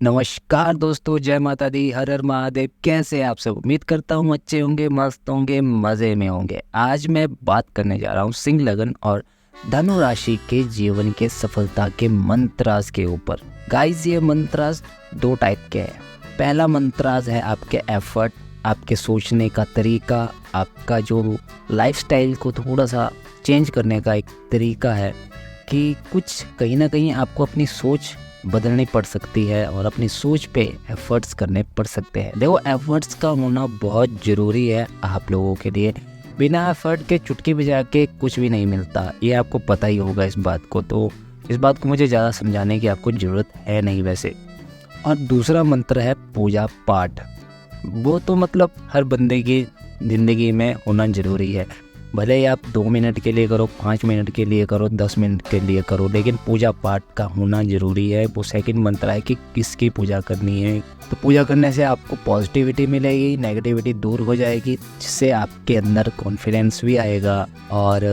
नमस्कार दोस्तों, जय माता दी, हर हर महादेव। कैसे हैं आप सब? उम्मीद करता हूँ अच्छे होंगे, मस्त होंगे, मज़े में होंगे। आज मैं बात करने जा रहा हूँ सिंह लगन और धनु राशि के जीवन के सफलता के मंत्रास के ऊपर। गाइस, ये मंत्रास दो टाइप के हैं। पहला मंत्रास है आपके एफर्ट, आपके सोचने का तरीका, आपका जो लाइफस्टाइल को थोड़ा सा चेंज करने का एक तरीका है कि कुछ कहीं ना कहीं आपको अपनी सोच बदलनी पड़ सकती है और अपनी सोच पे एफर्ट्स करने पड़ सकते हैं। देखो, एफर्ट्स का होना बहुत ज़रूरी है आप लोगों के लिए। बिना एफर्ट के चुटकी बजा के कुछ भी नहीं मिलता, ये आपको पता ही होगा इस बात को। तो इस बात को मुझे ज़्यादा समझाने की आपको ज़रूरत है नहीं वैसे। और दूसरा मंत्र है पूजा पाठ। वो तो मतलब हर बंदे की ज़िंदगी में होना ज़रूरी है। भले ही आप 2 मिनट के लिए करो, 5 मिनट के लिए करो, 10 मिनट के लिए करो, लेकिन पूजा पाठ का होना ज़रूरी है। वो सेकंड मंत्र है कि किसकी पूजा करनी है। तो पूजा करने से आपको पॉजिटिविटी मिलेगी, नेगेटिविटी दूर हो जाएगी, जिससे आपके अंदर कॉन्फिडेंस भी आएगा और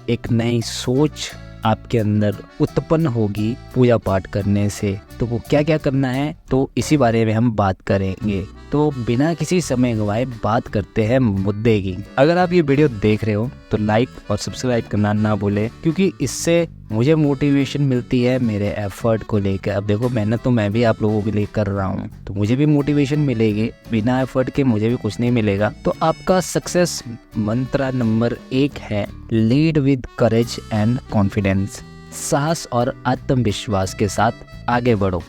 एक नई सोच आपके अंदर उत्पन्न होगी पूजा पाठ करने से। तो वो क्या क्या करना है, तो इसी बारे में हम बात करेंगे। तो बिना किसी समय गवाए बात करते हैं मुद्दे की। अगर आप ये वीडियो देख रहे हो तो लाइक और सब्सक्राइब करना ना भूले, क्योंकि इससे मुझे मोटिवेशन मिलती है मेरे एफर्ट को लेकर। अब देखो, मेहनत तो मैं भी आप लोगों के लिए कर रहा हूँ, तो मुझे भी मोटिवेशन मिलेगी। बिना एफर्ट के मुझे भी कुछ नहीं मिलेगा। तो आपका सक्सेस मंत्र नंबर 1 है lead with courage and confidence. साहस और आत्मविश्वास के साथ आगे बढ़ो।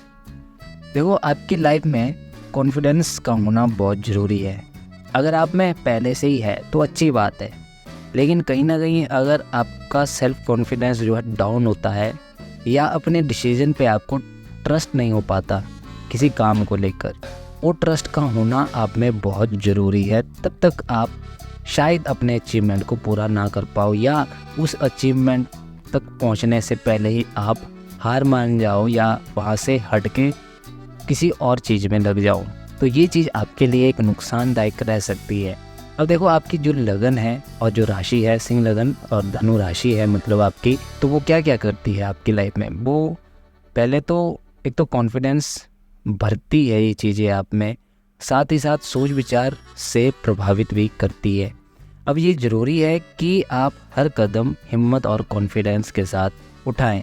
देखो, आपकी लाइफ में कॉन्फिडेंस का होना बहुत ज़रूरी है। अगर आप में पहले से ही है तो अच्छी बात है, लेकिन कहीं ना कहीं अगर आपका सेल्फ कॉन्फिडेंस जो है डाउन होता है, या अपने डिसीजन पे आपको ट्रस्ट नहीं हो पाता किसी काम को लेकर, वो ट्रस्ट का होना आप में बहुत ज़रूरी है। तब तक आप शायद अपने अचीवमेंट को पूरा ना कर पाओ, या उस अचीवमेंट तक पहुंचने से पहले ही आप हार मान जाओ या वहाँ से हट के किसी और चीज़ में लग जाओ। तो ये चीज़ आपके लिए एक नुकसानदायक रह सकती है। अब देखो, आपकी जो लगन है और जो राशि है, सिंह लगन और धनु राशि है मतलब आपकी, तो वो क्या क्या करती है आपकी लाइफ में। वो पहले तो एक तो कॉन्फिडेंस भरती है ये चीज़ें आप में, साथ ही साथ सोच विचार से प्रभावित भी करती है। अब ये ज़रूरी है कि आप हर कदम हिम्मत और कॉन्फिडेंस के साथ उठाएं।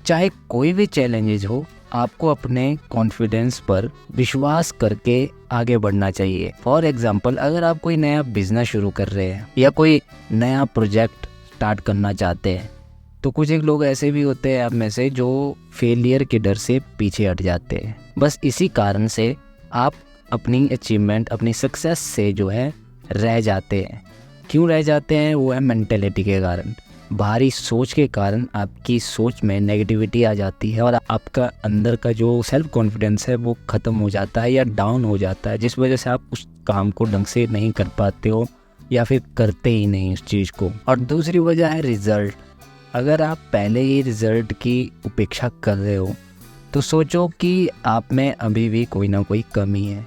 चाहे कोई भी चैलेंजेस हो, आपको अपने कॉन्फिडेंस पर विश्वास करके आगे बढ़ना चाहिए। फॉर एग्जांपल, अगर आप कोई नया बिजनेस शुरू कर रहे हैं या कोई नया प्रोजेक्ट स्टार्ट करना चाहते हैं, तो कुछ एक लोग ऐसे भी होते हैं आप में से जो फेलियर के डर से पीछे हट जाते हैं। बस इसी कारण से आप अपनी अचीवमेंट, अपनी सक्सेस से जो है रह जाते हैं। क्यों रह जाते हैं? वो है मेंटेलिटी के कारण, बाहरी सोच के कारण। आपकी सोच में नेगेटिविटी आ जाती है और आपका अंदर का जो सेल्फ कॉन्फिडेंस है वो ख़त्म हो जाता है या डाउन हो जाता है, जिस वजह से आप उस काम को ढंग से नहीं कर पाते हो या फिर करते ही नहीं उस चीज़ को। और दूसरी वजह है रिज़ल्ट। अगर आप पहले ही रिज़ल्ट की उपेक्षा कर रहे हो तो सोचो कि आप में अभी भी कोई ना कोई कमी है,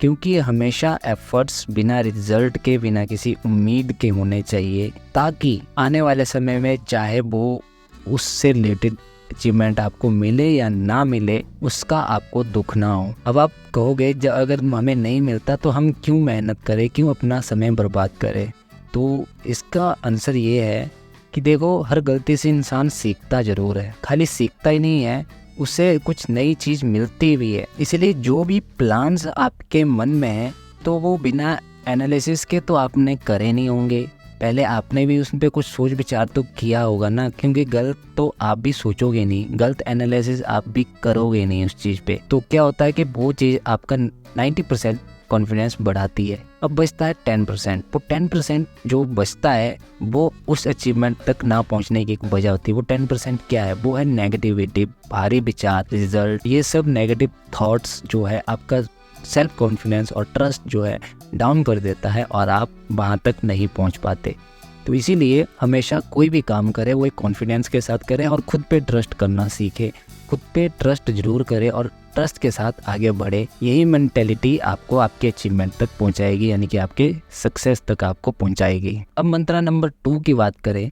क्योंकि हमेशा एफर्ट्स बिना रिजल्ट के, बिना किसी उम्मीद के होने चाहिए, ताकि आने वाले समय में चाहे वो उससे रिलेटेड अचीवमेंट आपको मिले या ना मिले, उसका आपको दुख ना हो। अब आप कहोगे, अगर हमें नहीं मिलता तो हम क्यों मेहनत करें, क्यों अपना समय बर्बाद करें? तो इसका आंसर ये है कि देखो, हर गलती से इंसान सीखता ज़रूर है। खाली सीखता ही नहीं है, उससे कुछ नई चीज़ मिलती भी है। इसलिए जो भी प्लान्स आपके मन में हैं, तो वो बिना एनालिसिस के तो आपने करे नहीं होंगे। पहले आपने भी उस पर कुछ सोच विचार तो किया होगा ना, क्योंकि गलत तो आप भी सोचोगे नहीं, गलत एनालिसिस आप भी करोगे नहीं उस चीज़ पे। तो क्या होता है कि वो चीज़ आपका 90% कॉन्फिडेंस बढ़ाती है। अब बचता है 10%। वो 10% जो बचता है वो उस अचीवमेंट तक ना पहुंचने की एक वजह होती है। वो 10% क्या है? वो है नेगेटिविटी, भारी विचार, रिजल्ट। ये सब नेगेटिव थॉट्स जो है आपका सेल्फ कॉन्फिडेंस और ट्रस्ट जो है डाउन कर देता है और आप वहाँ तक नहीं पहुँच पाते। तो इसीलिए हमेशा कोई भी काम करे वो एक कॉन्फिडेंस के साथ करें और खुद पे ट्रस्ट करना सीखे। खुद पे ट्रस्ट जरूर करें और ट्रस्ट के साथ आगे बढ़े। यही मेंटेलिटी आपको आपके अचीवमेंट तक पहुंचाएगी, यानी कि आपके सक्सेस तक आपको पहुंचाएगी। अब मंत्र नंबर 2 की बात करें,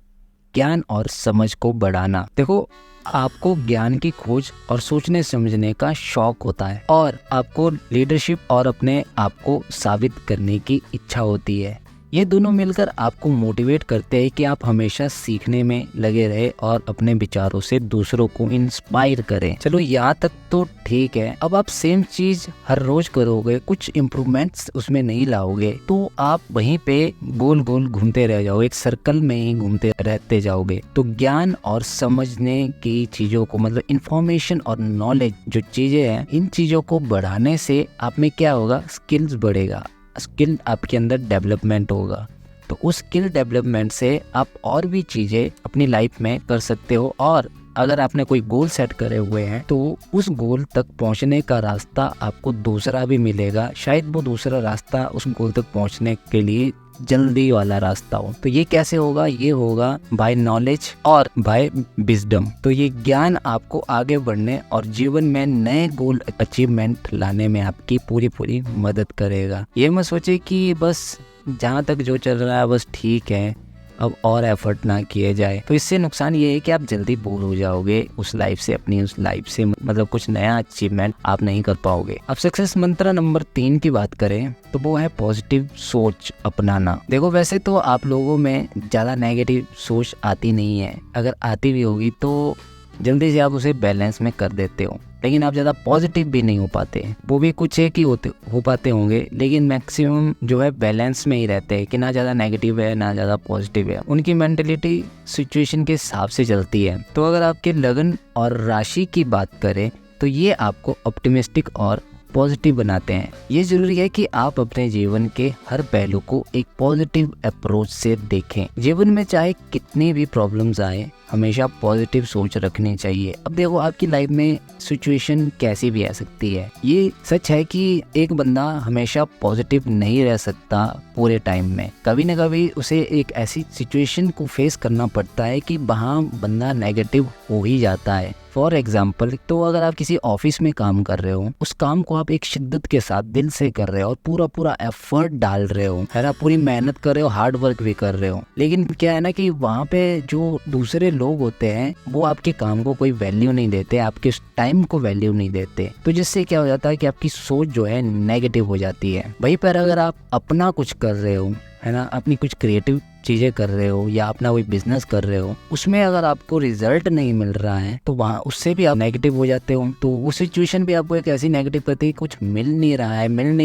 ज्ञान और समझ को बढ़ाना। देखो, आपको ज्ञान की खोज और सोचने समझने का शौक होता है और आपको लीडरशिप और अपने आप को साबित करने की इच्छा होती है। ये दोनों मिलकर आपको मोटिवेट करते हैं कि आप हमेशा सीखने में लगे रहे और अपने विचारों से दूसरों को इंस्पायर करें। चलो यहाँ तक तो ठीक है। अब आप सेम चीज हर रोज करोगे, कुछ इम्प्रूवमेंट्स उसमें नहीं लाओगे, तो आप वहीं पे गोल गोल घूमते रह जाओगे, एक सर्कल में ही घूमते रहते जाओगे। तो ज्ञान और समझने की चीजों को, मतलब इंफॉर्मेशन और नॉलेज जो चीजें हैं, इन चीजों को बढ़ाने से आप में क्या होगा, स्किल्स बढ़ेगा, स्किल आपके अंदर डेवलपमेंट होगा। तो उस स्किल डेवलपमेंट से आप और भी चीज़ें अपनी लाइफ में कर सकते हो। और अगर आपने कोई गोल सेट करे हुए हैं तो उस गोल तक पहुंचने का रास्ता आपको दूसरा भी मिलेगा। शायद वो दूसरा रास्ता उस गोल तक पहुंचने के लिए जल्दी वाला रास्ता हो। तो ये कैसे होगा, ये होगा बाय नॉलेज और बाय विजडम। तो ये ज्ञान आपको आगे बढ़ने और जीवन में नए गोल अचीवमेंट लाने में आपकी पूरी मदद करेगा। ये मत सोचे कि बस जहाँ तक जो चल रहा है बस ठीक है, अब और एफर्ट ना किए जाए। तो इससे नुकसान ये है कि आप जल्दी बोर हो जाओगे उस लाइफ से, अपनी उस लाइफ से, मतलब कुछ नया अचीवमेंट आप नहीं कर पाओगे। अब सक्सेस मंत्र नंबर 3 की बात करें तो वो है पॉजिटिव सोच अपनाना। देखो वैसे तो आप लोगों में ज़्यादा नेगेटिव सोच आती नहीं है, अगर आती भी होगी तो जल्दी से आप उसे बैलेंस में कर देते हो, लेकिन आप ज़्यादा पॉजिटिव भी नहीं हो पाते। वो भी कुछ एक ही हो पाते होंगे, लेकिन मैक्सिमम जो है बैलेंस में ही रहते हैं कि ना ज़्यादा नेगेटिव है ना ज़्यादा पॉजिटिव है। उनकी मेंटलिटी सिचुएशन के हिसाब से चलती है। तो अगर आपके लगन और राशि की बात करें तो ये आपको ऑप्टिमिस्टिक और पॉजिटिव बनाते हैं। ये जरूरी है कि आप अपने जीवन के हर पहलू को एक पॉजिटिव अप्रोच से देखें। जीवन में चाहे कितनी भी प्रॉब्लम्स आए, हमेशा पॉजिटिव सोच रखनी चाहिए। अब देखो आपकी लाइफ में सिचुएशन कैसी भी आ सकती है। ये सच है कि एक बंदा हमेशा पॉजिटिव नहीं रह सकता पूरे टाइम में। कभी न कभी उसे एक ऐसी सिचुएशन को फेस करना पड़ता है कि वहाँ बंदा नेगेटिव हो ही जाता है। फॉर एग्जाम्पल, तो अगर आप किसी ऑफिस में काम कर रहे हो, उस काम को आप एक शिद्दत के साथ दिल से कर रहे हो और पूरा एफर्ट डाल रहे हो, है ना, पूरी मेहनत कर रहे हो, हार्ड वर्क भी कर रहे हो, लेकिन क्या है ना कि वहाँ पे जो दूसरे लोग होते हैं वो आपके काम को कोई वैल्यू नहीं देते, आपके टाइम को वैल्यू नहीं देते। तो जिससे क्या हो जाता है कि आपकी सोच जो है नेगेटिव हो जाती है। वहीं पर अगर आप अपना कुछ कर रहे हो, है ना, अपनी कुछ क्रिएटिव चीज़ें कर रहे हो या अपना कोई बिजनेस कर रहे हो, उसमें अगर आपको रिजल्ट नहीं मिल रहा है तो वहाँ उससे भी आप नेगेटिव हो जाते हो। तो वो सिचुएशन भी आपको एक ऐसी नेगेटिव करती है, कुछ मिल नहीं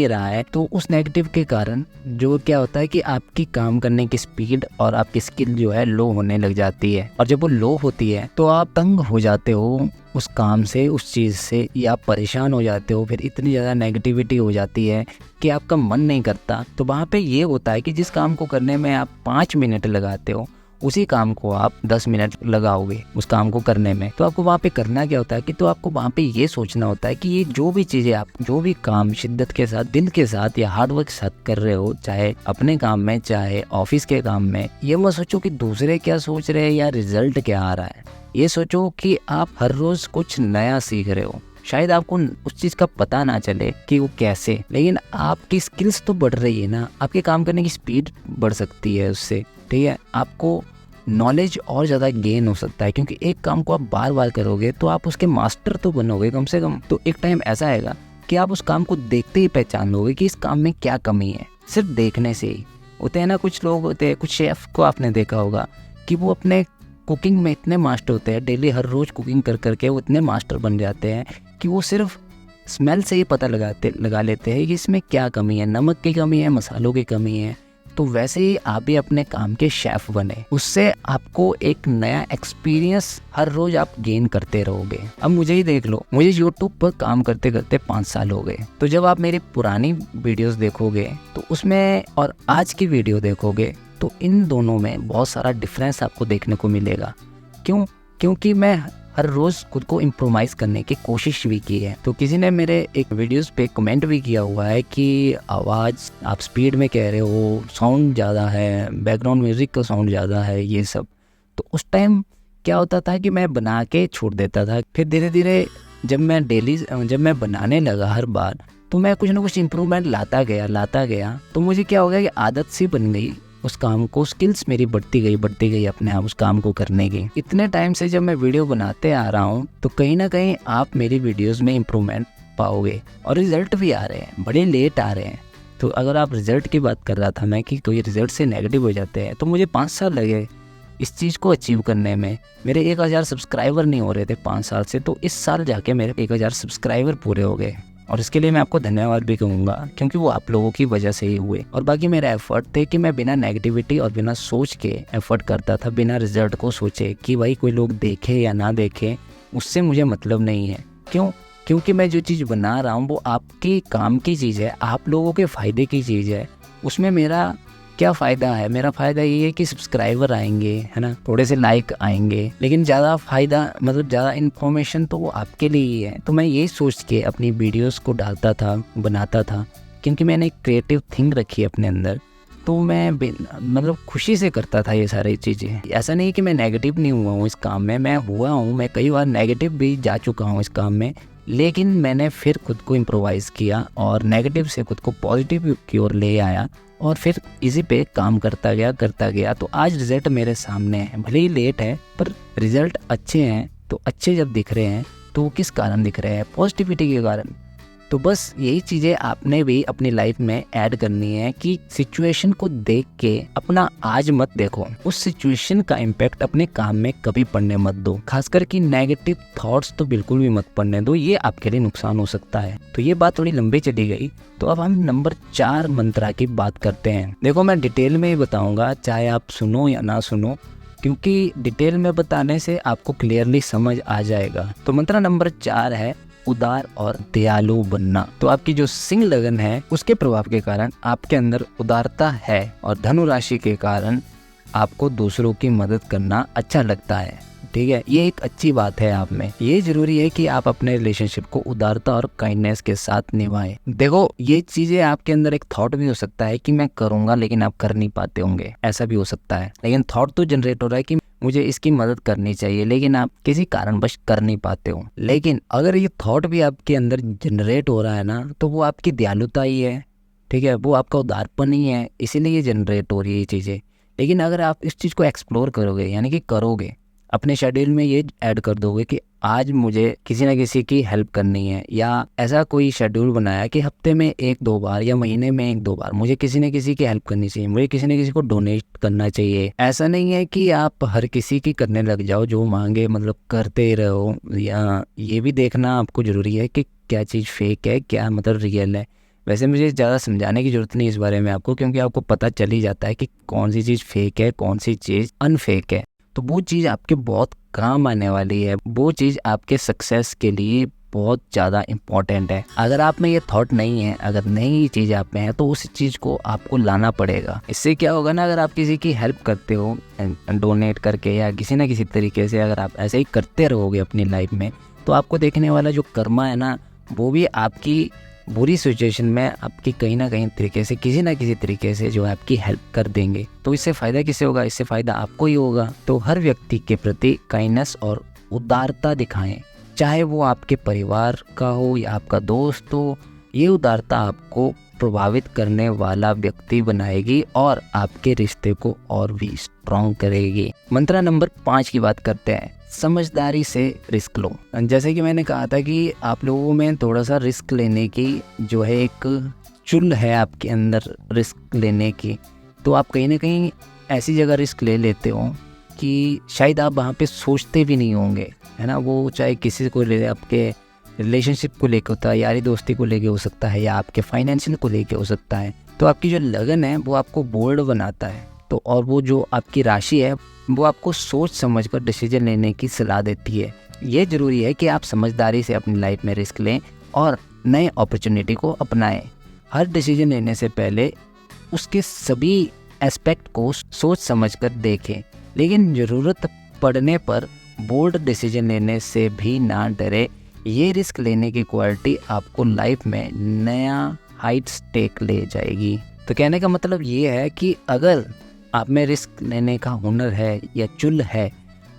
रहा है। तो उस नेगेटिव के कारण जो क्या होता है कि आपकी काम करने की स्पीड और आपकी स्किल जो है लो होने लग जाती है। और जब वो लो होती है तो आप तंग हो जाते हो उस काम से, उस चीज़ से, या आप परेशान हो जाते हो। फिर इतनी ज़्यादा नेगेटिविटी हो जाती है कि आपका मन नहीं करता। तो वहाँ पे ये होता है कि जिस काम को करने में आप 5 मिनट लगाते हो, उसी काम को आप 10 मिनट लगाओगे उस काम को करने में। तो आपको वहाँ पे करना क्या होता है कि तो आपको वहाँ पे ये सोचना होता है कि ये जो भी चीज़ें आप, जो भी काम शिद्दत के साथ, दिल के साथ या हार्ड वर्क के साथ कर रहे हो, चाहे अपने काम में चाहे ऑफिस के काम में, ये मत सोचो कि दूसरे क्या सोच रहे हैं या रिजल्ट क्या आ रहा है। ये सोचो कि आप हर रोज कुछ नया सीख रहे हो। शायद आपको उस चीज़ का पता ना चले कि वो कैसे, लेकिन आपकी स्किल्स तो बढ़ रही है ना, आपके काम करने की स्पीड बढ़ सकती है उससे, ठीक है। आपको नॉलेज और ज़्यादा गेन हो सकता है, क्योंकि एक काम को आप बार बार करोगे तो आप उसके मास्टर तो बनोगे कम से कम। तो एक टाइम ऐसा आएगा कि आप उस काम को देखते ही पहचान लोगे कि इस काम में क्या कमी है, सिर्फ देखने से ही। होते हैं ना कुछ लोग, होते हैं कुछ शेफ को आपने देखा होगा कि वो अपने कुकिंग में इतने मास्टर होते हैं, डेली हर रोज़ कुकिंग कर करके वो इतने मास्टर बन जाते हैं कि वो सिर्फ स्मेल से ही पता लगा लेते हैं कि इसमें क्या कमी है, नमक की कमी है, मसालों की कमी है। तो वैसे ही आप भी अपने काम के शेफ बने, उससे आपको एक नया एक्सपीरियंस हर रोज आप गेन करते रहोगे। अब मुझे ही देख लो, मुझे यूट्यूब पर काम करते करते 5 साल हो गए। तो जब आप मेरी पुरानी वीडियोस देखोगे तो उसमें और आज की वीडियो देखोगे तो इन दोनों में बहुत सारा डिफरेंस आपको देखने को मिलेगा। क्योंकि मैं हर रोज़ खुद को इम्प्रोवाइज़ करने की कोशिश भी की है। तो किसी ने मेरे एक वीडियोस पे कमेंट भी किया हुआ है कि आवाज़ आप स्पीड में कह रहे हो, साउंड ज़्यादा है, बैकग्राउंड म्यूज़िक का साउंड ज़्यादा है, ये सब। तो उस टाइम क्या होता था कि मैं बना के छोड़ देता था। फिर धीरे धीरे जब मैं बनाने लगा हर बार, तो मैं कुछ ना कुछ इम्प्रूवमेंट लाता गया। तो मुझे क्या हो गया कि आदत सी बन गई उस काम को, स्किल्स मेरी बढ़ती गई अपने आप उस काम को करने की। इतने टाइम से जब मैं वीडियो बनाते आ रहा हूँ तो कहीं ना कहीं आप मेरी वीडियोस में इम्प्रूवमेंट पाओगे और रिजल्ट भी आ रहे हैं, बड़े लेट आ रहे हैं। तो अगर आप रिजल्ट की बात कर रहा था मैं कि कोई रिजल्ट से नेगेटिव हो जाते हैं, तो मुझे 5 साल लगे इस चीज़ को अचीव करने में। मेरे 1000 सब्सक्राइबर नहीं हो रहे थे 5 साल से, तो इस साल जाके मेरे 1000 सब्सक्राइबर पूरे हो गए और इसके लिए मैं आपको धन्यवाद भी कहूँगा, क्योंकि वो आप लोगों की वजह से ही हुए। और बाकी मेरा एफर्ट थे कि मैं बिना नेगेटिविटी और बिना सोच के एफर्ट करता था, बिना रिजल्ट को सोचे कि भाई कोई लोग देखे या ना देखे, उससे मुझे मतलब नहीं है। क्यों? क्योंकि मैं जो चीज़ बना रहा हूँ वो आपके काम की चीज़ है, आप लोगों के फ़ायदे की चीज़ है। उसमें मेरा क्या फ़ायदा है? मेरा फ़ायदा ये है कि सब्सक्राइबर आएंगे, है ना, थोड़े से लाइक आएंगे, लेकिन ज़्यादा फ़ायदा मतलब ज़्यादा इन्फॉर्मेशन तो वो आपके लिए ही है। तो मैं यही सोच के अपनी वीडियोस को डालता था, बनाता था, क्योंकि मैंने एक क्रिएटिव थिंग रखी है अपने अंदर। तो मैं मतलब खुशी से करता था ये सारी चीज़ें। ऐसा नहीं कि मैं नेगेटिव नहीं हुआ हूँ इस काम में, मैं हुआ हूँ, मैं कई बार नेगेटिव भी जा चुका हूँ इस काम में, लेकिन मैंने फिर खुद को इम्प्रोवाइज़ किया और नेगेटिव से खुद को पॉजिटिव की ओर ले आया और फिर इसी पे काम करता गया। तो आज रिज़ल्ट मेरे सामने है, भले ही लेट है पर रिज़ल्ट अच्छे हैं। तो अच्छे जब दिख रहे हैं तो वो किस कारण दिख रहे हैं? पॉजिटिविटी के कारण। तो बस यही चीज़ें आपने भी अपनी लाइफ में ऐड करनी है कि सिचुएशन को देख के अपना आज मत देखो, उस सिचुएशन का इम्पैक्ट अपने काम में कभी पड़ने मत दो। खासकर कि नेगेटिव थॉट्स तो बिल्कुल भी मत पड़ने दो, ये आपके लिए नुकसान हो सकता है। तो ये बात थोड़ी लंबी चली गई, तो अब हम नंबर 4 मंत्रा की बात करते हैं। देखो मैं डिटेल में ही बताऊंगा, चाहे आप सुनो या ना सुनो, क्योंकि डिटेल में बताने से आपको क्लियरली समझ आ जाएगा। तो मंत्रा नंबर 4 है उदार और दयालु बनना। तो आपकी जो सिंह लगन है उसके प्रभाव के कारण आपके अंदर उदारता है और धनु राशि के कारण आपको दूसरों की मदद करना अच्छा लगता है। ठीक है, ये एक अच्छी बात है आप में। ये जरूरी है कि आप अपने रिलेशनशिप को उदारता और काइंडनेस के साथ निभाएं। देखो ये चीजें आपके अंदर एक थॉट भी हो सकता है कि मैं करूंगा, लेकिन आप कर नहीं पाते होंगे, ऐसा भी हो सकता है। लेकिन थॉट तो जनरेट हो रहा है कि मुझे इसकी मदद करनी चाहिए, लेकिन आप किसी कारणवश कर नहीं पाते हो। लेकिन अगर ये थॉट भी आपके अंदर जनरेट हो रहा है ना, तो वो आपकी दयालुता ही है। ठीक है, वो आपका उदारपन ही है, इसीलिए ये जनरेट हो रही है ये चीज़ें। लेकिन अगर आप इस चीज़ को एक्सप्लोर करोगे, यानी कि करोगे, अपने शेड्यूल में ये ऐड कर दोगे कि आज मुझे किसी ना किसी की हेल्प करनी है, या ऐसा कोई शेड्यूल बनाया कि हफ्ते में 1-2 बार या महीने में 1-2 बार मुझे किसी न किसी की हेल्प करनी चाहिए, मुझे किसी न किसी को डोनेट करना चाहिए। ऐसा नहीं है कि आप हर किसी की करने लग जाओ, जो मांगे मतलब करते रहो, या ये भी देखना आपको ज़रूरी है कि क्या चीज़ फेक है, क्या मतलब रियल है। वैसे मुझे ज़्यादा समझाने की ज़रूरत नहीं इस बारे में आपको, क्योंकि आपको पता चल ही जाता है कि कौन सी चीज़ फेक है, कौन सी चीज़ अनफेक है। तो वो चीज़ आपके बहुत काम आने वाली है, वो चीज़ आपके सक्सेस के लिए बहुत ज़्यादा इम्पॉर्टेंट है। अगर आप में ये थॉट नहीं है, अगर नई चीज़ आप में है, तो उस चीज़ को आपको लाना पड़ेगा। इससे क्या होगा ना, अगर आप किसी की हेल्प करते हो डोनेट करके या किसी ना किसी तरीके से, अगर आप ऐसे ही करते रहोगे अपनी लाइफ में, तो आपको देखने वाला जो कर्मा है ना, वो भी आपकी बुरी सिचुएशन में आपकी कहीं ना कहीं तरीके से, किसी ना किसी तरीके से जो है आपकी हेल्प कर देंगे। तो इससे फ़ायदा किसे होगा? इससे फ़ायदा आपको ही होगा। तो हर व्यक्ति के प्रति काइंडनेस और उदारता दिखाएं, चाहे वो आपके परिवार का हो या आपका दोस्त हो। ये उदारता आपको प्रभावित करने वाला व्यक्ति बनाएगी और आपके रिश्ते को और भी स्ट्रॉन्ग करेगी। मंत्र नंबर 5 की बात करते हैं, समझदारी से रिस्क लो। जैसे कि मैंने कहा था कि आप लोगों में थोड़ा सा रिस्क लेने की जो है एक चुल है आपके अंदर, रिस्क लेने की। तो आप कहीं ना कहीं ऐसी जगह रिस्क ले लेते हो कि शायद आप वहाँ पे सोचते भी नहीं होंगे, है ना। वो चाहे किसी को ले, आपके रिलेशनशिप को लेके होता है, यारी दोस्ती को लेके हो सकता है, या आपके फाइनेंशियल को लेके हो सकता है। तो आपकी जो लगन है वो आपको बोल्ड बनाता है। तो और वो जो आपकी राशि है वो आपको सोच समझकर डिसीजन लेने की सलाह देती है। ये ज़रूरी है कि आप समझदारी से अपनी लाइफ में रिस्क लें और नए अपॉर्चुनिटी को अपनाएं। हर डिसीजन लेने से पहले उसके सभी एस्पेक्ट को सोच समझकर देखें, लेकिन ज़रूरत पड़ने पर बोल्ड डिसीजन लेने से भी ना डरे। ये रिस्क लेने की क्वालिटी आपको लाइफ में नया हाइट्स टेक ले जाएगी। तो कहने का मतलब ये है कि अगर आप में रिस्क लेने का हुनर है या चुल है,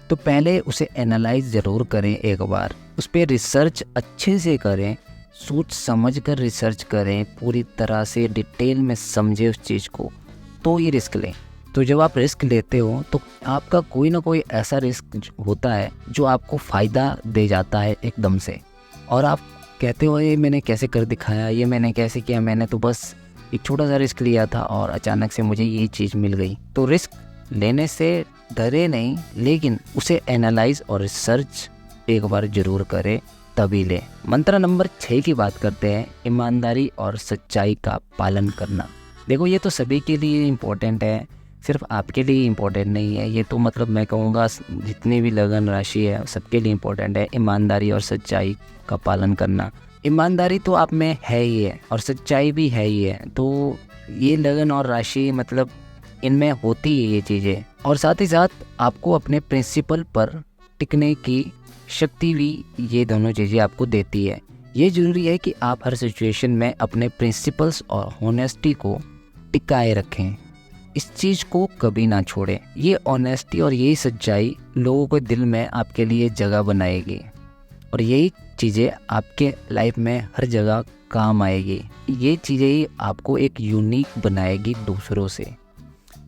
तो पहले उसे एनालाइज ज़रूर करें, एक बार उस पर रिसर्च अच्छे से करें, सोच समझ कर रिसर्च करें, पूरी तरह से डिटेल में समझें उस चीज़ को, तो ये रिस्क लें। तो जब आप रिस्क लेते हो तो आपका कोई ना कोई ऐसा रिस्क होता है जो आपको फ़ायदा दे जाता है एकदम से, और आप कहते हो ये मैंने कैसे कर दिखाया, ये मैंने कैसे किया, मैंने तो बस एक छोटा सा रिस्क लिया था और अचानक से मुझे ये चीज़ मिल गई। तो रिस्क लेने से डरे नहीं, लेकिन उसे एनालाइज और रिसर्च एक बार ज़रूर करें, तभी ले। मंत्र नंबर 6 की बात करते हैं, ईमानदारी और सच्चाई का पालन करना। देखो ये तो सभी के लिए इम्पोर्टेंट है, सिर्फ आपके लिए इम्पोर्टेंट नहीं है। ये तो मतलब मैं कहूँगा जितनी भी लगन राशि है सबके लिए इम्पोर्टेंट है, ईमानदारी और सच्चाई का पालन करना। ईमानदारी तो आप में है ही है और सच्चाई भी है ही है, तो ये लगन और राशि मतलब इनमें होती है ये चीज़ें। और साथ ही साथ आपको अपने प्रिंसिपल पर टिकने की शक्ति भी ये दोनों चीज़ें आपको देती है। ये ज़रूरी है कि आप हर सिचुएशन में अपने प्रिंसिपल्स और होनेस्टी को टिकाए रखें, इस चीज़ को कभी ना छोड़ें। ये ऑनेस्टी और यही सच्चाई लोगों के दिल में आपके लिए जगह बनाएगी और यही चीज़ें आपके लाइफ में हर जगह काम आएगी। ये चीज़ें ही आपको एक यूनिक बनाएगी दूसरों से।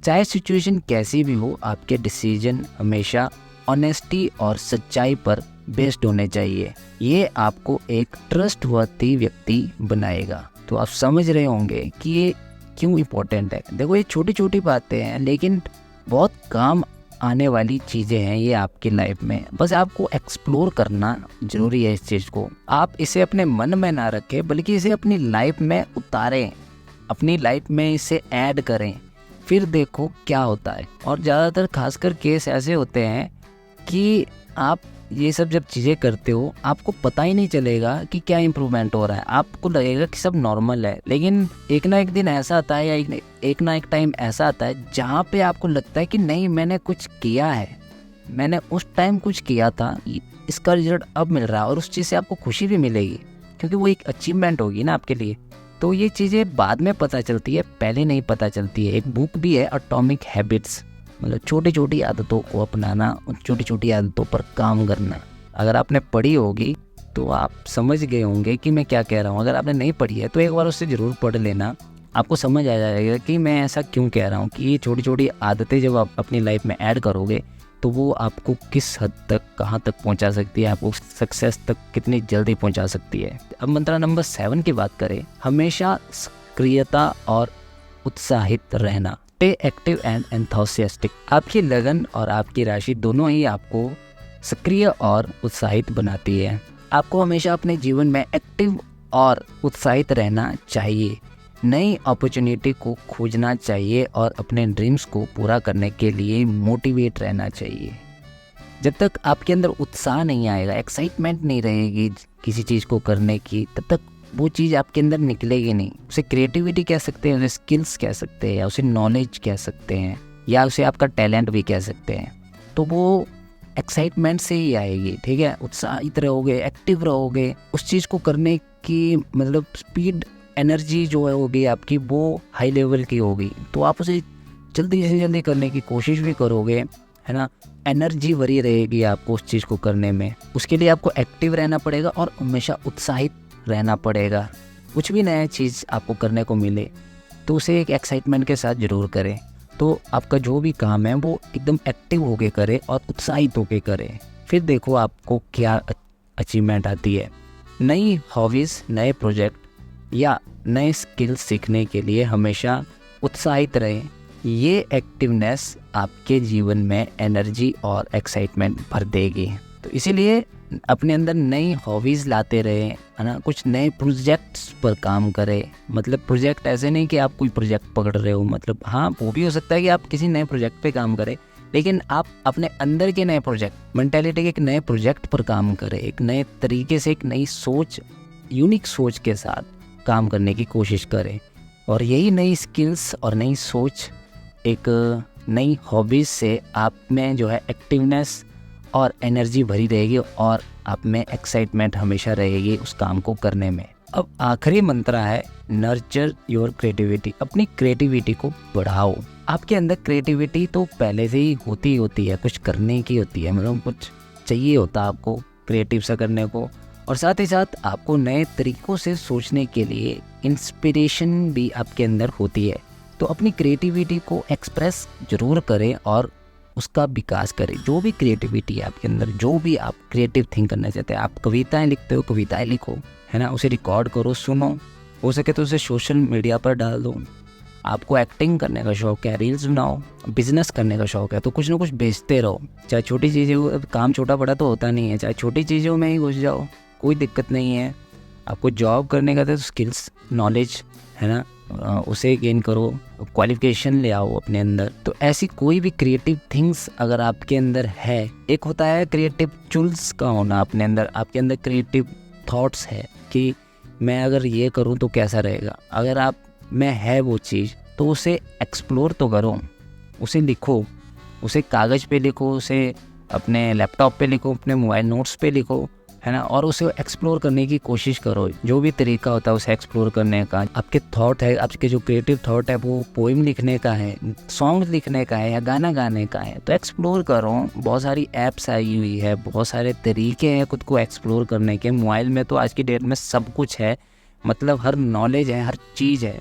चाहे सिचुएशन कैसी भी हो, आपके डिसीजन हमेशा ऑनेस्टी और सच्चाई पर बेस्ड होने चाहिए। ये आपको एक ट्रस्टवर्दी व्यक्ति बनाएगा। तो आप समझ रहे होंगे कि ये क्यों इम्पोर्टेंट है। देखो ये छोटी छोटी बातें हैं लेकिन बहुत काम आने वाली चीज़ें हैं ये आपकी लाइफ में। बस आपको एक्सप्लोर करना ज़रूरी है इस चीज़ को। आप इसे अपने मन में ना रखें बल्कि इसे अपनी लाइफ में उतारें, अपनी लाइफ में इसे ऐड करें, फिर देखो क्या होता है। और ज़्यादातर खासकर केस ऐसे होते हैं कि आप ये सब जब चीज़ें करते हो आपको पता ही नहीं चलेगा कि क्या इम्प्रूवमेंट हो रहा है, आपको लगेगा कि सब नॉर्मल है। लेकिन एक ना एक दिन ऐसा आता है या एक ना एक टाइम ऐसा आता है जहाँ पे आपको लगता है कि नहीं मैंने कुछ किया है, मैंने उस टाइम कुछ किया था, इसका रिजल्ट अब मिल रहा है और उस चीज़ से आपको खुशी भी मिलेगी क्योंकि वो एक अचीवमेंट होगी ना आपके लिए। तो ये चीज़ें बाद में पता चलती है, पहले नहीं पता चलती है। एक बुक भी है एटॉमिक हैबिट्स, मतलब छोटी छोटी आदतों को अपनाना, उन छोटी छोटी आदतों पर काम करना। अगर आपने पढ़ी होगी तो आप समझ गए होंगे कि मैं क्या कह रहा हूँ। अगर आपने नहीं पढ़ी है तो एक बार उससे ज़रूर पढ़ लेना, आपको समझ आ जाएगा कि मैं ऐसा क्यों कह रहा हूँ कि ये छोटी छोटी आदतें जब आप अपनी लाइफ में ऐड करोगे तो वो आपको किस हद तक कहाँ तक पहुँचा सकती है, आपको सक्सेस तक कितनी जल्दी पहुँचा सकती है। अब मंत्र नंबर 7 की बात करें, हमेशा सक्रियता और उत्साहित रहना। Stay active and enthusiastic. आपकी लगन और आपकी राशि दोनों ही आपको सक्रिय और उत्साहित बनाती है। आपको हमेशा अपने जीवन में एक्टिव और उत्साहित रहना चाहिए, नई अपॉर्चुनिटी को खोजना चाहिए और अपने ड्रीम्स को पूरा करने के लिए मोटिवेट रहना चाहिए। जब तक आपके अंदर उत्साह नहीं आएगा, एक्साइटमेंट नहीं रहेगी किसी चीज़ को करने की, तब तक वो चीज़ आपके अंदर निकलेगी नहीं। उसे क्रिएटिविटी कह सकते हैं, उसे स्किल्स कह सकते हैं, या उसे नॉलेज कह सकते हैं, या उसे आपका टैलेंट भी कह सकते हैं। तो वो एक्साइटमेंट से ही आएगी, ठीक है। उत्साहित रहोगे, एक्टिव रहोगे, उस चीज़ को करने की मतलब स्पीड, एनर्जी जो है होगी आपकी वो हाई लेवल की होगी, तो आप उसे जल्दी से जल्दी करने की कोशिश भी करोगे, है ना। एनर्जी भरी रहेगी आपको उस चीज़ को करने में। उसके लिए आपको एक्टिव रहना पड़ेगा और हमेशा उत्साहित रहना पड़ेगा। कुछ भी नया चीज़ आपको करने को मिले तो उसे एक एक्साइटमेंट के साथ ज़रूर करें। तो आपका जो भी काम है वो एकदम एक्टिव होके करें और उत्साहित होके करें, फिर देखो आपको क्या अचीवमेंट आती है। नई हॉबीज़, नए प्रोजेक्ट या नए स्किल सीखने के लिए हमेशा उत्साहित रहें। ये एक्टिवनेस आपके जीवन में एनर्जी और एक्साइटमेंट भर देगी। तो इसीलिए अपने अंदर नई हॉबीज़ लाते रहे, है ना। कुछ नए प्रोजेक्ट्स पर काम करें। मतलब प्रोजेक्ट ऐसे नहीं कि आप कोई प्रोजेक्ट पकड़ रहे हो, मतलब हाँ वो भी हो सकता है कि आप किसी नए प्रोजेक्ट पे काम करें, लेकिन आप अपने अंदर के नए प्रोजेक्ट, मेंटालिटी के एक नए प्रोजेक्ट पर काम करें, एक नए तरीके से, एक नई सोच, यूनिक सोच के साथ काम करने की कोशिश करें। और यही नई स्किल्स और नई सोच, एक नई हॉबीज़ से आप में जो है एक्टिवनेस और एनर्जी भरी रहेगी और आप में एक्साइटमेंट हमेशा रहेगी उस काम को करने में। अब आखिरी मंत्र है नर्चर योर क्रिएटिविटी। अपनी क्रिएटिविटी को बढ़ाओ। आपके अंदर क्रिएटिविटी तो पहले से ही होती है, कुछ करने की होती है, मतलब कुछ चाहिए होता है आपको क्रिएटिव सा करने को। और साथ ही साथ आपको नए तरीक़ों से सोचने के लिए इंस्पिरेशन भी आपके अंदर होती है। तो अपनी क्रिएटिविटी को एक्सप्रेस जरूर करें और उसका विकास करें। जो भी क्रिएटिविटी है आपके अंदर, जो भी आप क्रिएटिव थिंक करना चाहते हैं, आप कविताएं लिखते हो, कविताएं लिखो, है ना, उसे रिकॉर्ड करो, सुनो, हो सके तो उसे सोशल मीडिया पर डाल दो। आपको एक्टिंग करने का शौक है, रील्स बनाओ, बिजनेस करने का शौक है तो कुछ ना कुछ बेचते रहो। चाहे छोटी चीज़ें हो, काम छोटा बड़ा तो होता नहीं है, चाहे छोटी चीज़ों में ही घुस जाओ, कोई दिक्कत नहीं है। आपको जॉब करने का तो स्किल्स, नॉलेज, है ना, उसे गेन करो, क्वालिफिकेशन ले आओ अपने अंदर। तो ऐसी कोई भी क्रिएटिव थिंग्स अगर आपके अंदर है, एक होता है क्रिएटिव टूल्स का होना अपने अंदर, आपके अंदर क्रिएटिव थॉट्स है कि मैं अगर ये करूँ तो कैसा रहेगा। अगर आप में है वो चीज़ तो उसे एक्सप्लोर तो करो, उसे लिखो, उसे कागज़ पे लिखो, उसे अपने लैपटॉप पे लिखो, अपने मोबाइल नोट्स पे लिखो, है ना, और उसे एक्सप्लोर करने की कोशिश करो। जो भी तरीका होता है उसे एक्सप्लोर करने का। आपके थॉट है, आपके जो क्रिएटिव थॉट है वो पोइम लिखने का है, सॉन्ग लिखने का है या गाना गाने का है, तो एक्सप्लोर करो। बहुत सारी ऐप्स आई हुई है, बहुत सारे तरीके हैं खुद को एक्सप्लोर करने के। मोबाइल में तो आज की डेट में सब कुछ है, मतलब हर नॉलेज है, हर चीज़ है,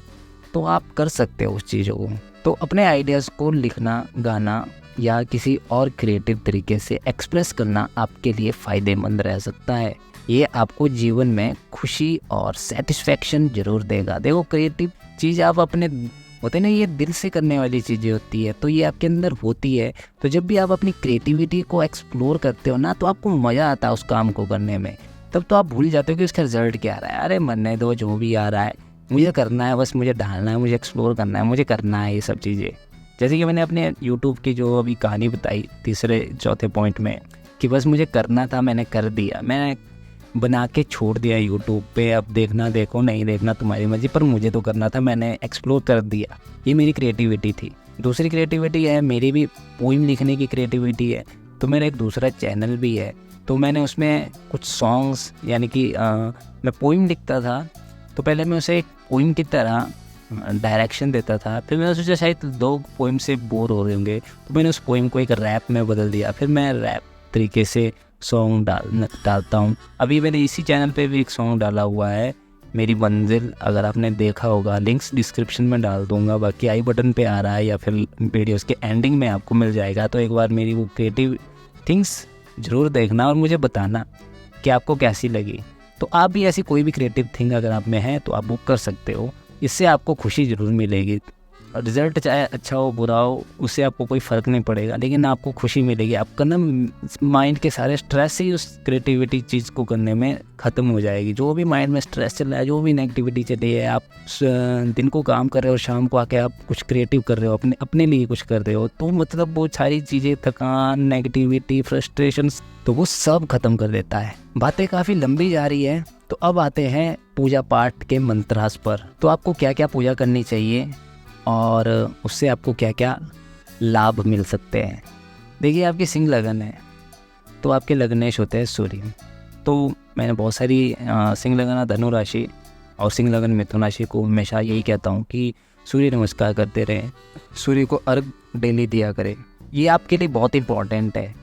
तो आप कर सकते हो उस चीज़ों को। तो अपने आइडियाज़ को लिखना, गाना या किसी और क्रिएटिव तरीके से एक्सप्रेस करना आपके लिए फ़ायदेमंद रह सकता है। ये आपको जीवन में खुशी और सेटिस्फैक्शन ज़रूर देगा। देखो, क्रिएटिव चीज़ आप अपने होते ना, ये दिल से करने वाली चीज़ें होती है, तो ये आपके अंदर होती है। तो जब भी आप अपनी क्रिएटिविटी को एक्सप्लोर करते हो ना, तो आपको मज़ा आता है उस काम को करने में। तब तो आप भूल जाते हो कि उसका रिजल्ट क्या आ रहा है। अरे मरने दो, जो भी आ रहा है मुझे करना है, बस मुझे डालना है, मुझे एक्सप्लोर करना है, मुझे करना है ये सब चीज़ें। जैसे कि मैंने अपने यूट्यूब की जो अभी कहानी बताई तीसरे चौथे पॉइंट में, कि बस मुझे करना था, मैंने कर दिया, मैंने बना के छोड़ दिया यूट्यूब पे। अब देखना देखो, नहीं देखना तुम्हारी मर्जी, पर मुझे तो करना था, मैंने एक्सप्लोर कर दिया। ये मेरी क्रिएटिविटी थी। दूसरी क्रिएटिविटी है, मेरी भी पोइम लिखने की क्रिएटिविटी है। तो मेरा एक दूसरा चैनल भी है, तो मैंने उसमें कुछ सॉन्ग्स, यानी कि मैं पोइम लिखता था, तो पहले मैं उसे एक पोइम की तरह डायरेक्शन देता था। फिर मैंने सोचा शायद लोग पोइम से बोर हो रहे होंगे, तो मैंने उस पोइम को एक रैप में बदल दिया। फिर मैं रैप तरीके से सॉन्ग डालता हूँ। अभी मैंने इसी चैनल पे भी एक सॉन्ग डाला हुआ है, मेरी मंजिल, अगर आपने देखा होगा, लिंक्स डिस्क्रिप्शन में डाल दूँगा, बाकी आई बटन पे आ रहा है या फिर वीडियोज़ के एंडिंग में आपको मिल जाएगा। तो एक बार मेरी वो क्रिएटिव थिंग्स ज़रूर देखना और मुझे बताना कि आपको कैसी लगी। तो आप भी ऐसी कोई भी क्रिएटिव थिंग अगर आप में है तो आप वो कर सकते हो, इससे आपको खुशी ज़रूर मिलेगी। रिज़ल्ट चाहे अच्छा हो बुरा हो, उससे आपको कोई फ़र्क नहीं पड़ेगा, लेकिन आपको खुशी मिलेगी। आपका ना माइंड के सारे स्ट्रेस ही उस क्रिएटिविटी चीज़ को करने में ख़त्म हो जाएगी। जो भी माइंड में स्ट्रेस चल रहा है, जो भी नेगेटिविटी चल रही है, आप दिन को काम कर रहे हो, शाम को आके आप कुछ क्रिएटिव कर रहे हो, अपने लिए कुछ कर रहे हो, तो मतलब वो सारी चीज़ें, थकान, नेगेटिविटी, फ्रस्ट्रेशंस, तो वो सब ख़त्म कर देता है। बातें काफ़ी लंबी जा रही है, तो अब आते हैं पूजा पाठ के मंत्रास पर। तो आपको क्या क्या पूजा करनी चाहिए और उससे आपको क्या क्या लाभ मिल सकते हैं। देखिए, आपकी सिंह लगन है तो आपके लग्नेश होते हैं सूर्य। तो मैंने बहुत सारी सिंह लगन धनु राशि और सिंह लगन मिथुन राशि को हमेशा यही कहता हूँ कि सूर्य नमस्कार करते रहें, सूर्य को अर्घ डेली दिया करें। ये आपके लिए बहुत इंपॉर्टेंट है।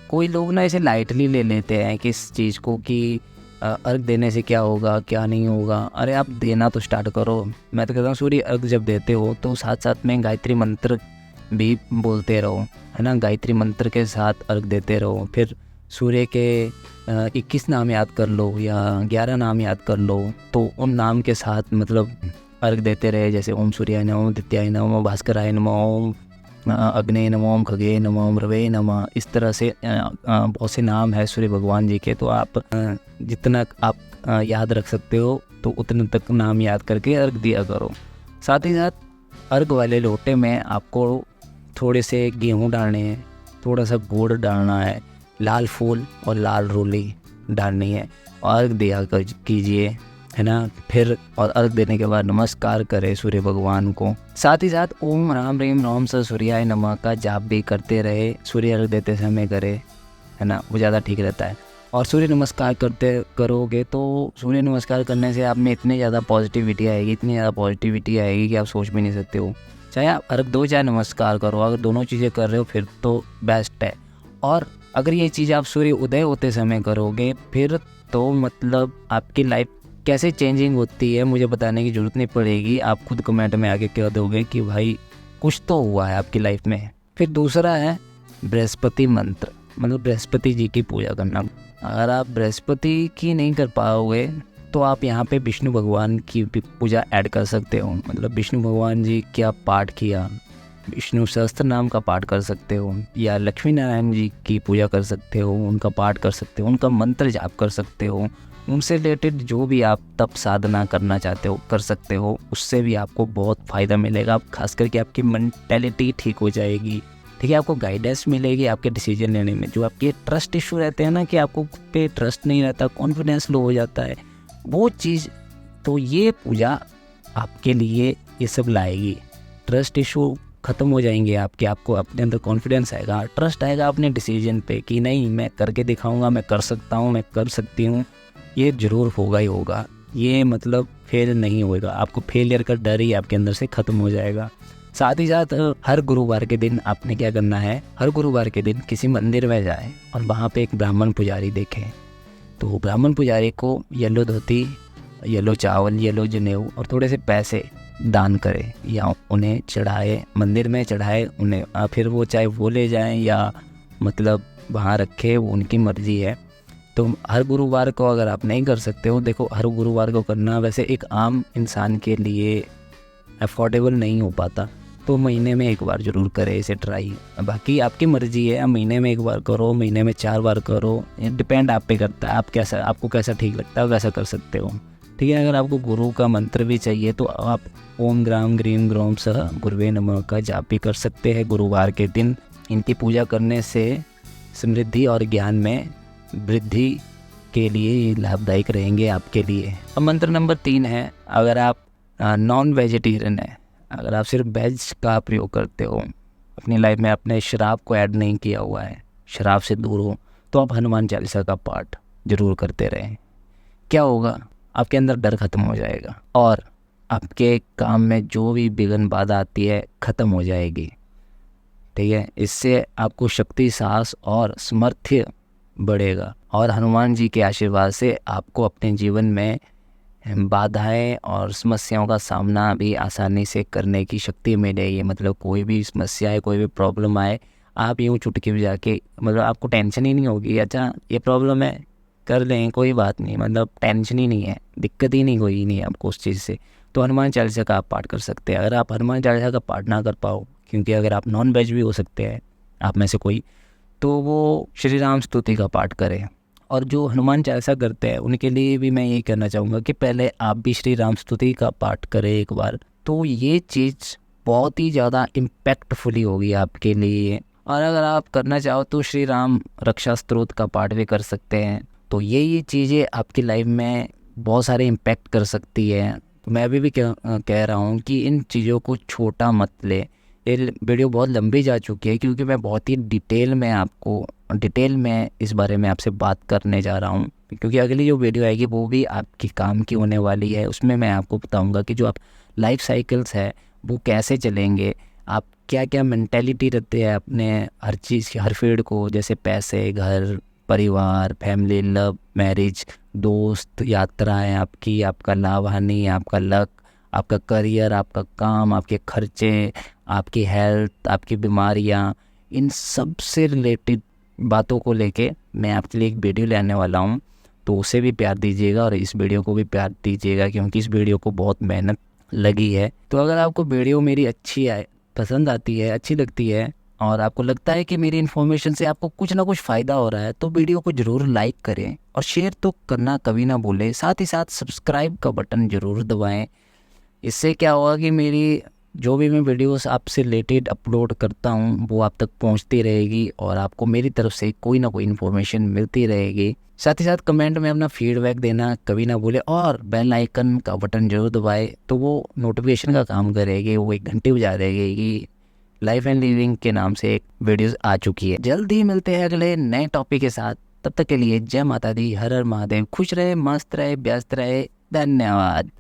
कोई लोग ना इसे लाइटली ले लेते हैं कि इस चीज़ को, कि अर्घ देने से क्या होगा, क्या नहीं होगा। अरे आप देना तो स्टार्ट करो। मैं तो कहता हूँ सूर्य अर्घ जब देते हो तो साथ साथ में गायत्री मंत्र भी बोलते रहो, है ना, गायत्री मंत्र के साथ अर्घ देते रहो। फिर सूर्य के 21 नाम याद कर लो या 11 नाम याद कर लो, तो उन नाम के साथ मतलब अर्घ देते रहे। जैसे ओम सूर्याय नमः, ओम दित्याय नमः, ओम भास्कराय नमः, ओम अग्ने नमः, ओम खगे नमः, ओम रवे नमः। इस तरह से बहुत से नाम है सूर्य भगवान जी के। तो आप जितना आप याद रख सकते हो तो उतने तक नाम याद करके अर्घ दिया करो। साथ ही साथ अर्घ वाले लोटे में आपको थोड़े से गेहूँ डालने हैं, थोड़ा सा गुड़ डालना है, लाल फूल और लाल रोली डालनी है, अर्घ दिया कीजिए, है ना। फिर और अर्घ देने के बाद नमस्कार करें सूर्य भगवान को। साथ ही साथ ओम राम रीम रोम स सूर्याय नमः का जाप भी करते रहे, सूर्य अर्घ देते समय करे, है ना, वो ज़्यादा ठीक रहता है। और सूर्य नमस्कार करोगे तो सूर्य नमस्कार करने से आप में इतनी ज़्यादा पॉजिटिविटी आएगी, इतनी ज़्यादा पॉजिटिविटी आएगी कि आप सोच भी नहीं सकते हो। चाहे आप अर्घ दो चाहे नमस्कार करो, अगर दोनों चीज़ें कर रहे हो फिर तो बेस्ट है। और अगर ये चीज़ आप सूर्य उदय होते समय करोगे फिर तो मतलब आपकी लाइफ कैसे चेंजिंग होती है मुझे बताने की ज़रूरत नहीं पड़ेगी, आप खुद कमेंट में आके कह दोगे कि भाई कुछ तो हुआ है आपकी लाइफ में। फिर दूसरा है बृहस्पति मंत्र, मतलब बृहस्पति जी की पूजा करना। अगर आप बृहस्पति की नहीं कर पाओगे तो आप यहाँ पे विष्णु भगवान की भी पूजा ऐड कर सकते हो। मतलब विष्णु भगवान जी क्या पाठ किया, विष्णु सहस्त्र नाम का पाठ कर सकते हो, या लक्ष्मी नारायण जी की पूजा कर सकते हो, उनका पाठ कर सकते हो, उनका मंत्र जाप कर सकते हो। उनसे रिलेटेड जो भी आप तप साधना करना चाहते हो कर सकते हो, उससे भी आपको बहुत फ़ायदा मिलेगा। खास करके आपकी मेंटालिटी ठीक हो जाएगी, ठीक है, आपको गाइडेंस मिलेगी आपके डिसीजन लेने में। जो आपके ट्रस्ट इशू रहते हैं ना, कि आपको पे ट्रस्ट नहीं रहता, कॉन्फिडेंस लो हो जाता है, वो चीज़, तो ये पूजा आपके लिए ये सब लाएगी। ट्रस्ट इशू ख़त्म हो जाएंगे आपके, आपको अपने अंदर कॉन्फिडेंस आएगा, ट्रस्ट आएगा अपने डिसीजन पे कि नहीं मैं करके दिखाऊंगा, मैं कर सकता हूँ, मैं कर सकती हूँ, ये ज़रूर होगा ही होगा, ये मतलब फेल नहीं होएगा। आपको फेलियर का डर ही आपके अंदर से ख़त्म हो जाएगा। साथ ही साथ हर गुरुवार के दिन आपने क्या करना है, हर गुरुवार के दिन किसी मंदिर में जाए और वहाँ पे एक ब्राह्मण पुजारी देखें। तो ब्राह्मण पुजारी को येलो धोती, येलो चावल, येलो जनेऊ और थोड़े से पैसे दान करें या उन्हें चढ़ाए, मंदिर में चढ़ाए उन्हें। फिर वो चाहे वो ले जाएं या मतलब वहाँ रखे, वो उनकी मर्ज़ी है। तो हर गुरुवार को अगर आप नहीं कर सकते हो, देखो हर गुरुवार को करना वैसे एक आम इंसान के लिए अफोर्डेबल नहीं हो पाता, तो महीने में एक बार ज़रूर करें इसे ट्राई। बाकी आपकी मर्ज़ी है, आप महीने में एक बार करो, महीने में 4 बार करो, ये डिपेंड आप पे करता है, आप कैसा, आपको कैसा ठीक लगता है वैसा कर सकते हो, ठीक है। अगर आपको गुरु का मंत्र भी चाहिए तो आप ओम ग्राम ग्रीम ग्रोम सह गुरुवे नमः का जाप भी कर सकते हैं गुरुवार के दिन। इनकी पूजा करने से समृद्धि और ज्ञान में वृद्धि के लिए ये लाभदायक रहेंगे आपके लिए। अब मंत्र नंबर 3 है, अगर आप नॉन वेजिटेरियन है, अगर आप सिर्फ वेज का प्रयोग करते हो अपनी लाइफ में, आपने शराब को ऐड नहीं किया हुआ है, शराब से दूर हो, तो आप हनुमान चालीसा का पाठ जरूर करते रहें। क्या होगा, आपके अंदर डर खत्म हो जाएगा और आपके काम में जो भी विघ्न बाधा आती है ख़त्म हो जाएगी, ठीक है। इससे आपको शक्ति, साहस और सामर्थ्य बढ़ेगा और हनुमान जी के आशीर्वाद से आपको अपने जीवन में बाधाएं और समस्याओं का सामना भी आसानी से करने की शक्ति मिलेगी। मतलब कोई भी समस्या है, कोई भी प्रॉब्लम आए, आप यूँ चुटकी बजा के, मतलब आपको टेंशन ही नहीं होगी, अच्छा ये प्रॉब्लम है कर लें, कोई बात नहीं, मतलब टेंशन ही नहीं है, दिक्कत ही नहीं, कोई नहीं है आपको उस चीज़ से। तो हनुमान चालीसा का आप पाठ कर सकते हैं। अगर आप हनुमान चालीसा का पाठ ना कर पाओ, क्योंकि अगर आप नॉन वेज भी हो सकते हैं आप में से कोई, तो वो श्री राम स्तुति का पाठ करें। और जो हनुमान चालीसा करते हैं उनके लिए भी मैं यही कहना चाहूँगा कि पहले आप भी श्री राम स्तुति का पाठ करें एक बार, तो ये चीज़ बहुत ही ज़्यादा इम्पैक्टफुली होगी आपके लिए। और अगर आप करना चाहो तो श्री राम रक्षा स्तोत्र का पाठ भी कर सकते हैं। तो ये चीज़ें आपकी लाइफ में बहुत सारे इम्पैक्ट कर सकती है। तो मैं अभी भी कह रहा हूँ कि इन चीज़ों को छोटा मत ले। ये वीडियो बहुत लंबी जा चुकी है क्योंकि मैं बहुत ही डिटेल में इस बारे में आपसे बात करने जा रहा हूँ, क्योंकि अगली जो वीडियो आएगी वो भी आपके काम की होने वाली है। उसमें मैं आपको बताऊँगा कि जो आप लाइफ साइकिल्स है वो कैसे चलेंगे, आप क्या क्या मेंटेलिटी रखते हैं अपने हर चीज़, हर फील्ड को, जैसे पैसे, घर, परिवार, फैमिली, लव, मैरिज, दोस्त, यात्राएं आपकी, आपका लाभ हानि, आपका लक, आपका करियर, आपका काम, आपके खर्चे, आपकी हेल्थ, आपकी बीमारियां, इन सब से रिलेटेड बातों को लेके मैं आपके लिए एक वीडियो ले आने वाला हूं। तो उसे भी प्यार दीजिएगा और इस वीडियो को भी प्यार दीजिएगा, क्योंकि इस वीडियो को बहुत मेहनत लगी है। तो अगर आपको वीडियो मेरी पसंद आती है, अच्छी लगती है और आपको लगता है कि मेरी इन्फॉर्मेशन से आपको कुछ ना कुछ फ़ायदा हो रहा है, तो वीडियो को ज़रूर लाइक करें और शेयर तो करना कभी ना भूलें। साथ ही साथ सब्सक्राइब का बटन ज़रूर दबाएं। इससे क्या होगा कि मेरी जो भी मैं वीडियोस आपसे रिलेटेड अपलोड करता हूं वो आप तक पहुंचती रहेगी और आपको मेरी तरफ से कोई ना कोई इन्फॉर्मेशन मिलती रहेगी। साथ ही साथ कमेंट में अपना फीडबैक देना कभी ना भूले और बेल आइकन का बटन जरूर दबाए, तो वो नोटिफिकेशन का काम करेगी, वो एक घंटी बजा देगी कि लाइफ एंड लिविंग के नाम से एक वीडियोस आ चुकी है। जल्द ही मिलते हैं अगले नए टॉपिक के साथ। तब तक के लिए जय माता दी, हर हर महादेव, खुश रहे, मस्त रहे, व्यस्त रहे, धन्यवाद।